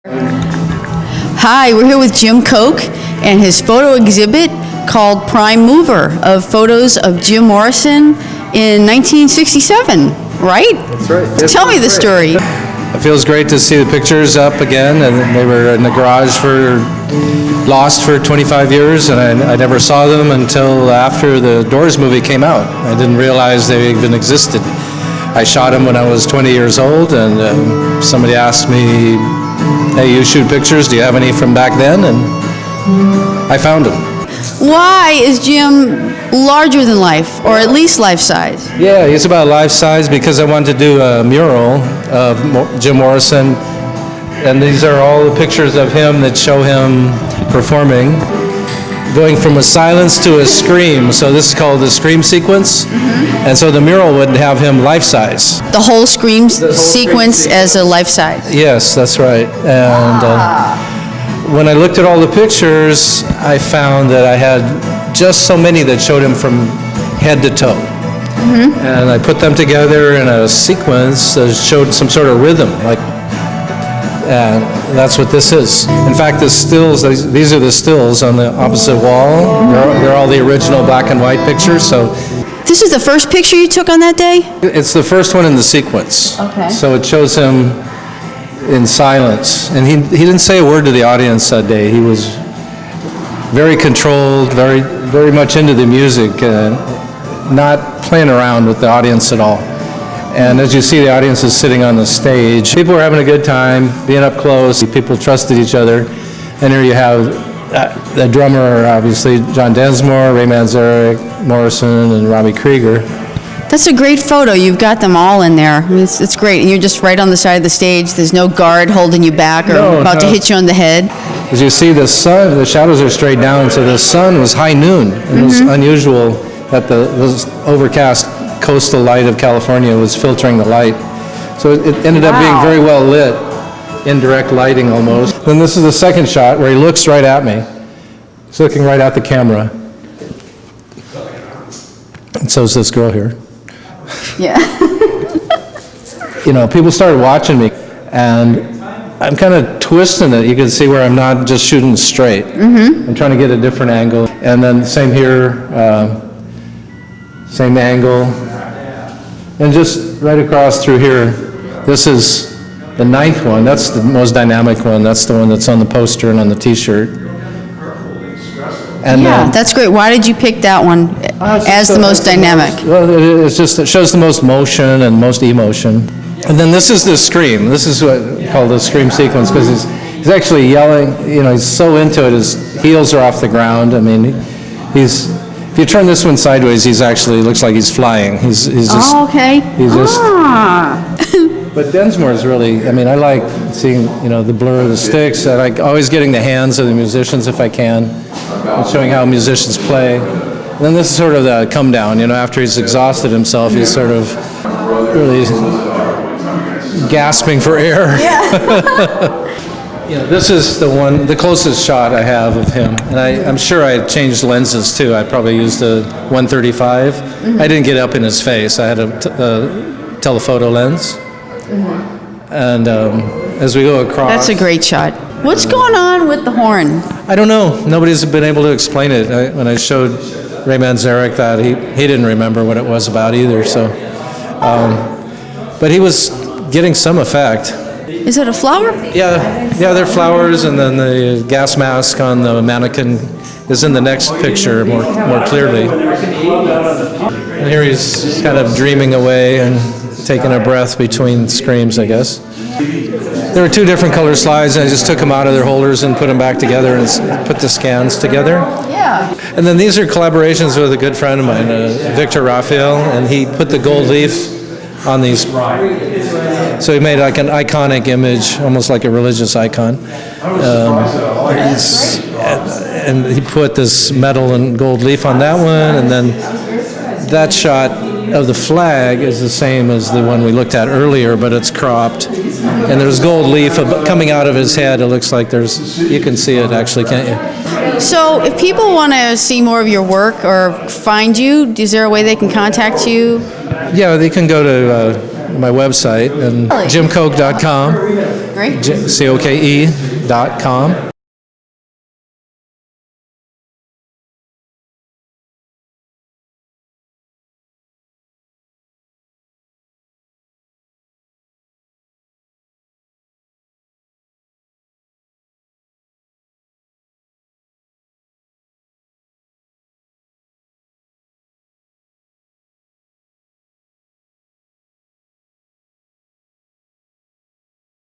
Hi, we're here with Jim Koch and his photo exhibit called Prime Mover of photos of Jim Morrison in 1967, right? That's right. Tell me the story. It feels great to see the pictures up again, and they were in the garage lost for 25 years, and I never saw them until after the Doors movie came out. I didn't realize they even existed. I shot them when I was 20 years old, and somebody asked me, hey, you shoot pictures, do you have any from back then? And I found them. Why is Jim larger than life, or at least life size? Yeah, he's about life size because I wanted to do a mural of Jim Morrison, and these are all the pictures of him that show him performing, going from a silence to a scream. So this is called the scream sequence, and so the mural would have him life size. The whole scream sequence as a life size? Yes, that's right. And when I looked at all the pictures, I found that I had just so many that showed him from head to toe. And I put them together in a sequence that showed some sort of rhythm, and that's what this is. In fact, the stills, these are the stills on the opposite wall. They're all the original black and white pictures. So this is the first picture you took on that day? it's the first one in the sequence. Okay. So it shows him in silence. And he didn't say a word to the audience that day. He was very controlled, very much into the music, not playing around with the audience at all. And as you see, the audience is sitting on the stage. People were having a good time, being up close. People trusted each other. And here you have the drummer, obviously, John Densmore, Ray Manzarek, Morrison, and Robbie Krieger. That's a great photo. You've got them all in there. I mean, it's great. And you're just right on the side of the stage. There's no guard holding you back or about to hit you on the head. As you see, the sun, the shadows are straight down, so the sun was high noon. And it was unusual that the overcast coastal light of California was filtering the light. So it ended up being very well lit, indirect lighting almost. Then this is the second shot where he looks right at me. He's looking right at the camera. And so is this girl here. Yeah. You know, people started watching me, and I'm kind of twisting it. You can see where I'm not just shooting straight. I'm trying to get a different angle. And then same here, same angle. And just right across through here, this is the 9th one. That's the most dynamic one. That's the one that's on the poster and on the T-shirt. And That's great. Why did you pick that one as the most dynamic? It shows the most motion and most emotion. And then this is the scream. This is what we call the scream sequence, because he's actually yelling. You know, he's so into it. His heels are off the ground. I mean, if you turn this one sideways, he's actually looks like he's flying. He's just. Oh, okay. He's just. But Densmore is really. I mean, I like seeing the blur of the sticks. I like always getting the hands of the musicians if I can, and showing how musicians play. And then this is sort of the come down. After he's exhausted himself, he's sort of really gasping for air. Yeah. This is the closest shot I have of him, and I'm sure I changed lenses too. I probably used a 135. I didn't get up in his face. I had a telephoto lens, and as we go across, That's a great shot. What's going on with the horn? I don't know. Nobody's been able to explain it. When I showed Ray Manzarek that, he didn't remember what it was about either. So, but he was getting some effect. Is it a flower? Yeah, they're flowers, and then the gas mask on the mannequin is in the next picture more clearly. And here he's kind of dreaming away and taking a breath between screams, I guess. There were 2 different color slides, and I just took them out of their holders and put them back together and put the scans together. Yeah. And then these are collaborations with a good friend of mine, Victor Raphael, and he put the gold leaf on these. So he made like an iconic image, almost like a religious icon. And he put this metal and gold leaf on that one, and then that shot of the flag is the same as the one we looked at earlier, but it's cropped. And there's gold leaf coming out of his head. It looks like you can see it actually, can't you? So if people want to see more of your work or find you, is there a way they can contact you? Yeah, they can go to my website, and Really? JimCoke.com, Great. COKE.com.